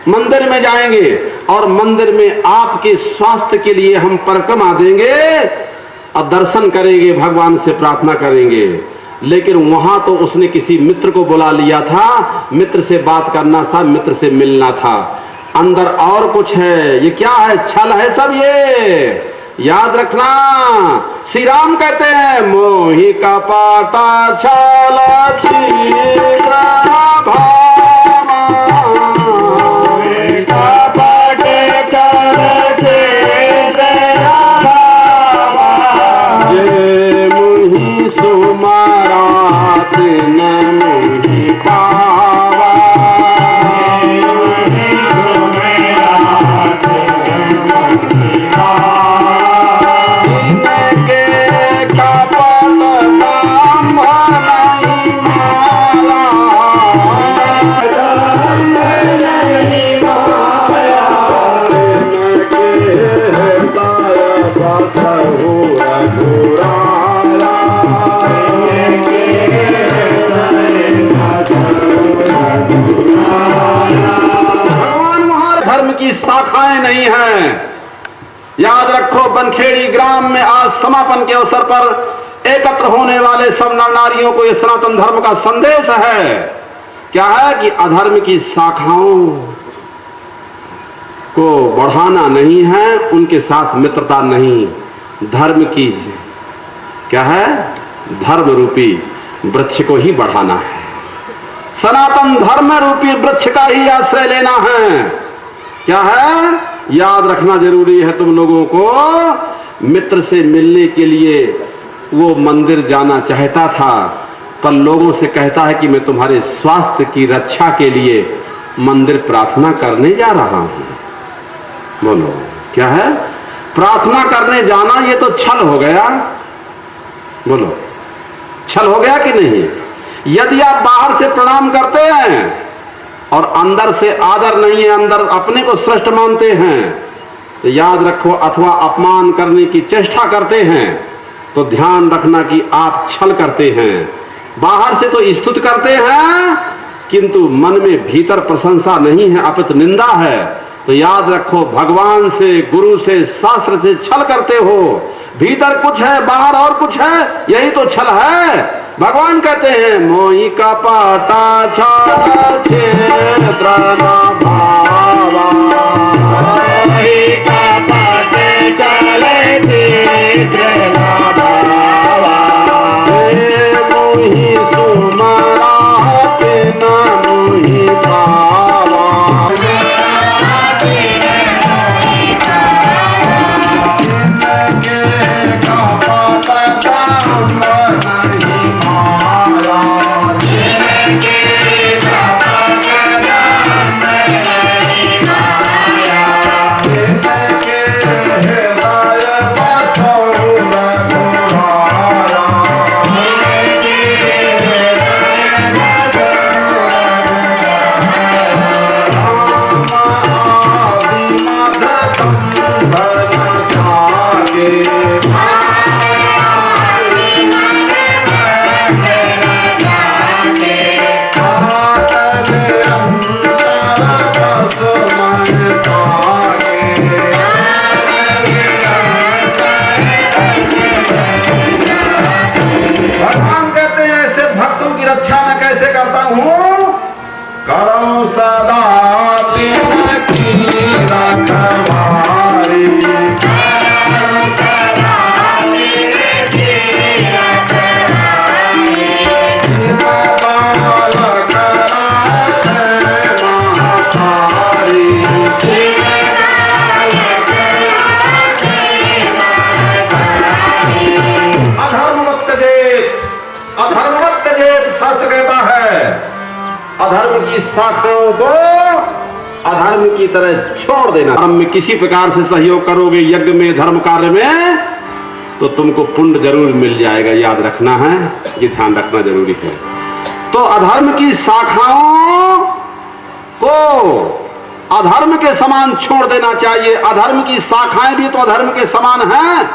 मंदिर में जाएंगे और मंदिर में आपके स्वास्थ्य के लिए हम परिक्रमा देंगे और दर्शन करेंगे, भगवान से प्रार्थना करेंगे। लेकिन वहां तो उसने किसी मित्र को बुला लिया था, मित्र से बात करना था, मित्र से मिलना था। अंदर और कुछ है। ये क्या है? छल है सब ये, याद रखना। श्री राम कहते हैं मोहि कपटा छल छिद्र भामा, कपट छल छिद्र भामा, जे मुहि सुमरात न मुहि पावा, शाखाएं नहीं हैं। याद रखो, बनखेड़ी ग्राम में आज समापन के अवसर पर एकत्र होने वाले सब नर नारियों को यह सनातन धर्म का संदेश है। क्या है कि अधर्म की शाखाओं को बढ़ाना नहीं है, उनके साथ मित्रता नहीं, धर्म की क्या है, धर्म रूपी वृक्ष को ही बढ़ाना है। सनातन धर्म रूपी वृक्ष का ही आश्रय लेना है। क्या है? याद रखना जरूरी है तुम लोगों को। मित्र से मिलने के लिए वो मंदिर जाना चाहता था, पर लोगों से कहता है कि मैं तुम्हारे स्वास्थ्य की रक्षा के लिए मंदिर प्रार्थना करने जा रहा हूं। बोलो क्या है? प्रार्थना करने जाना, ये तो छल हो गया। बोलो छल हो गया कि नहीं? यदि आप बाहर से प्रणाम करते हैं और अंदर से आदर नहीं है, अंदर अपने को श्रेष्ठ मानते हैं, तो याद रखो, अथवा अपमान करने की चेष्टा करते हैं, तो ध्यान रखना कि आप छल करते हैं। बाहर से तो स्तुति करते हैं, किंतु मन में भीतर प्रशंसा नहीं है, अपितु निंदा है। तो याद रखो, भगवान से, गुरु से, शास्त्र से छल करते हो। भीतर कुछ है, बाहर और कुछ है, यही तो छल है। भगवान कहते हैं मोहि कपटा छल छिद्र भावा, मोहि कपट छल छिद्र भावा, मोहि सुमरात न मोहि पावा। अधर्म की शाखाओं को अधर्म की तरह छोड़ देना। धर्म में किसी प्रकार से सहयोग करोगे, यज्ञ में, धर्म कार्य में, तो तुमको पुण्य जरूर मिल जाएगा। याद रखना है, ये ध्यान रखना जरूरी है। तो अधर्म की शाखाओं को अधर्म के समान छोड़ देना चाहिए। अधर्म की शाखाएं भी तो अधर्म के समान हैं।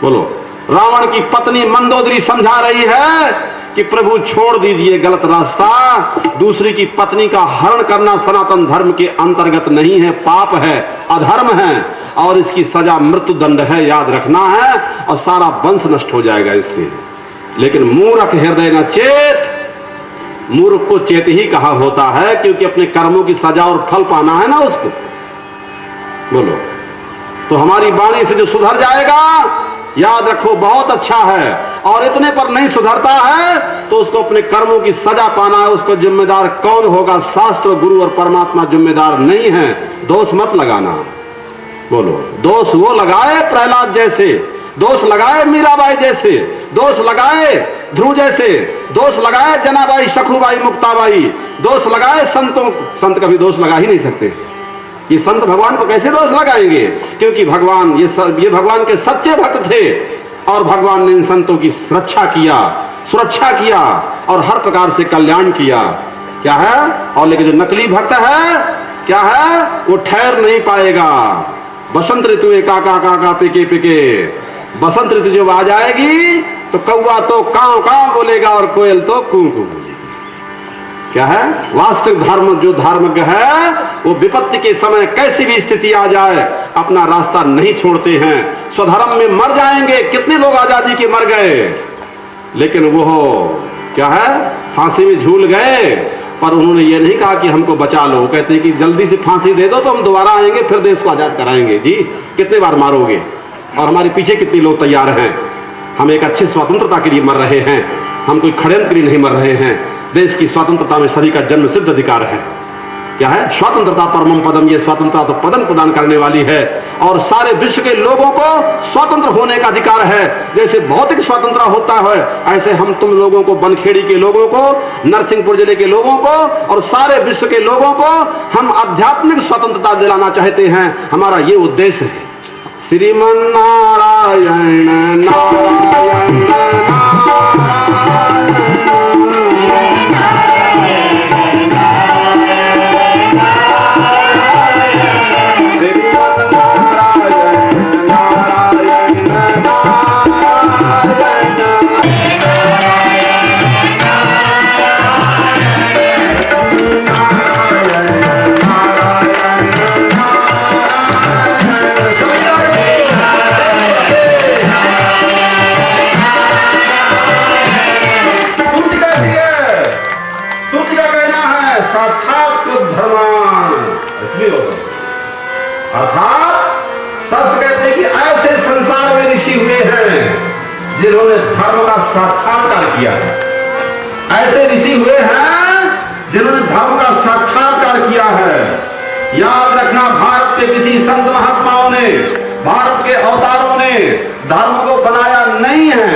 बोलो, रावण की पत्नी मंदोदरी समझा रही है कि प्रभु छोड़ दीजिए गलत रास्ता, दूसरी की पत्नी का हरण करना सनातन धर्म के अंतर्गत नहीं है, पाप है, अधर्म है और इसकी सजा मृत्यु दंड है, याद रखना है, और सारा वंश नष्ट हो जाएगा इससे। लेकिन मूर्ख हृदय न चेत, मूर्ख को चेत ही कहा होता है, क्योंकि अपने कर्मों की सजा और फल पाना है ना उसको। बोलो, तो हमारी वाणी से जो सुधर जाएगा, याद रखो बहुत अच्छा है, और इतने पर नहीं सुधरता है तो उसको अपने कर्मों की सजा पाना है। उसको जिम्मेदार कौन होगा? शास्त्र, गुरु और परमात्मा जिम्मेदार नहीं है। दोष मत लगाना। बोलो, दोष वो लगाए प्रहलाद जैसे, दोष लगाए मीराबाई जैसे, दोष लगाए ध्रुव जैसे, दोष लगाए जनाबाई, सखुबाई, मुक्ताबाई, दोष लगाए संतों। संत कभी दोष लगा ही नहीं सकते। ये संत भगवान को कैसे दोष लगाएंगे? क्योंकि भगवान ये भगवान के सच्चे भक्त थे और भगवान ने इन संतों की सुरक्षा किया और हर प्रकार से कल्याण किया। क्या है? और लेकिन जो नकली भक्त है क्या है? वो ठहर नहीं पाएगा। बसंत ऋतु का पिके पिके, बसंत ऋतु जब आ जाएगी तो कौवा तो कांव कांव बोलेगा और कोयल तो कू कू बोलेगी। क्या है? वास्तविक धर्म जो धार्मिक है वो विपत्ति के समय कैसी भी स्थिति आ जाए अपना रास्ता नहीं छोड़ते हैं, स्वधर्म में मर जाएंगे। कितने लोग आजादी के मर गए, लेकिन वो क्या है? फांसी में झूल गए, पर उन्होंने ये नहीं कहा कि हमको बचा लो। कहते हैं कि जल्दी से फांसी दे दो तो हम दोबारा आएंगे, फिर देश को आजाद कराएंगे। जी, कितने बार मारोगे? और हमारे पीछे कितने लोग तैयार हैं? हम एक अच्छी स्वतंत्रता के लिए मर रहे हैं, हम कोई षड्यंत्र के लिए नहीं मर रहे हैं। देश की स्वतंत्रता में सभी का जन्म सिद्ध अधिकार है। क्या है? स्वतंत्रता परमम पदम। ये स्वतंत्रता तो पदम प्रदान करने वाली है और सारे विश्व के लोगों को स्वतंत्र होने का अधिकार है। जैसे भौतिक स्वतंत्रता होता है, ऐसे हम तुम लोगों को, बनखेड़ी के लोगों को, नरसिंहपुर जिले के लोगों को और सारे विश्व के लोगों को हम आध्यात्मिक स्वतंत्रता दिलाना चाहते हैं। हमारा ये उद्देश्य है। श्रीमन नारायण नारायण जिन्होंने धर्म का साक्षात्कार किया है। ऐसे ऋषि हुए हैं जिन्होंने धर्म का साक्षात्कार किया है। याद रखना, भारत के किसी संत महात्माओं ने, भारत के अवतारों ने धर्म को बनाया नहीं है।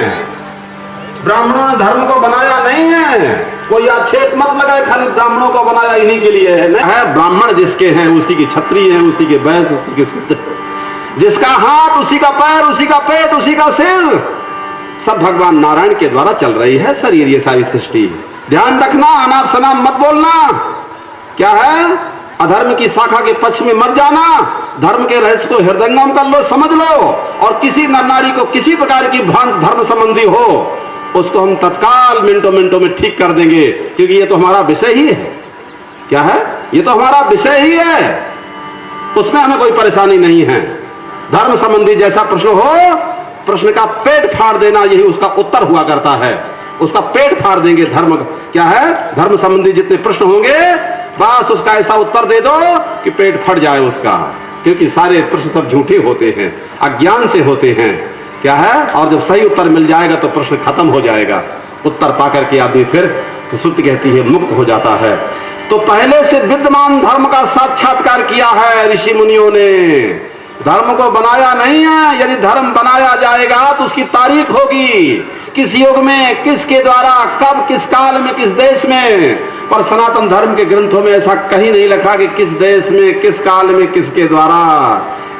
ब्राह्मणों ने धर्म को बनाया नहीं है। कोई आक्षेप मत लगाए खाली ब्राह्मणों को बनाया इन्हीं के लिए है। ब्राह्मण जिसके हैं उसी की छत्री है, उसी के वैश्य, उसी के शूद्र, जिसका हाथ उसी का पैर, उसी का पेट, उसी का सिर, सब भगवान नारायण के द्वारा चल रही है शरीर, ये सारी सृष्टि। ध्यान रखना, अनाप शनाप मत बोलना। क्या है? अधर्म की शाखा के पक्ष में मत जाना। धर्म के रहस्य को हृदयंगम कर लो, समझ लो, और किसी नर नारी को किसी प्रकार की भ्रांत धर्म संबंधी हो उसको हम तत्काल मिनटों मिनटों में ठीक कर देंगे, क्योंकि ये तो हमारा विषय ही है। क्या है? ये तो हमारा विषय ही है, उसमें हमें कोई परेशानी नहीं है। धर्म संबंधी जैसा प्रश्न हो, प्रश्न का पेट फाड़ देना यही उसका उत्तर हुआ करता है। उसका पेट फाड़ देंगे। धर्म क्या है? धर्म संबंधी जितने प्रश्न होंगे बस उसका ऐसा उत्तर दे दो कि पेट फट जाए उसका, क्योंकि सारे प्रश्न सब झूठे होते हैं, अज्ञान से होते हैं। क्या है? और जब सही उत्तर मिल जाएगा तो प्रश्न खत्म हो जाएगा। उत्तर पाकर के आदमी फिर तो श्रुति कहती है मुक्त हो जाता है। तो पहले से विद्यमान धर्म का साक्षात्कार किया है ऋषि मुनियों ने। धर्म को बनाया नहीं है। यदि धर्म बनाया जाएगा तो उसकी तारीख होगी, किस युग में, किसके द्वारा, कब, किस काल में, किस देश में। पर सनातन धर्म के ग्रंथों में ऐसा कहीं नहीं लिखा कि किस देश में, किस काल में, किसके द्वारा।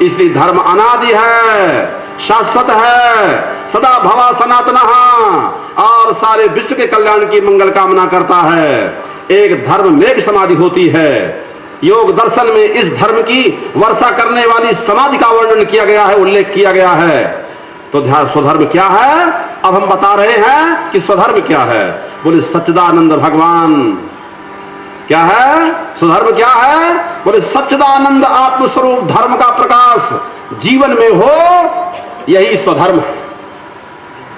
इसलिए धर्म अनादि है, शाश्वत है, सदा भवा सनातनः, और सारे विश्व के कल्याण की मंगल कामना करता है। एक धर्म मेघ समाधि होती है। योग दर्शन में इस धर्म की वर्षा करने वाली समाधि का वर्णन किया गया है, उल्लेख किया गया है। तो ध्यान, स्वधर्म क्या है अब हम बता रहे हैं कि स्वधर्म क्या है। बोले सच्चिदानंद भगवान। क्या है स्वधर्म? क्या है? बोले सच्चिदानंद आत्मस्वरूप धर्म का प्रकाश जीवन में हो, यही स्वधर्म है।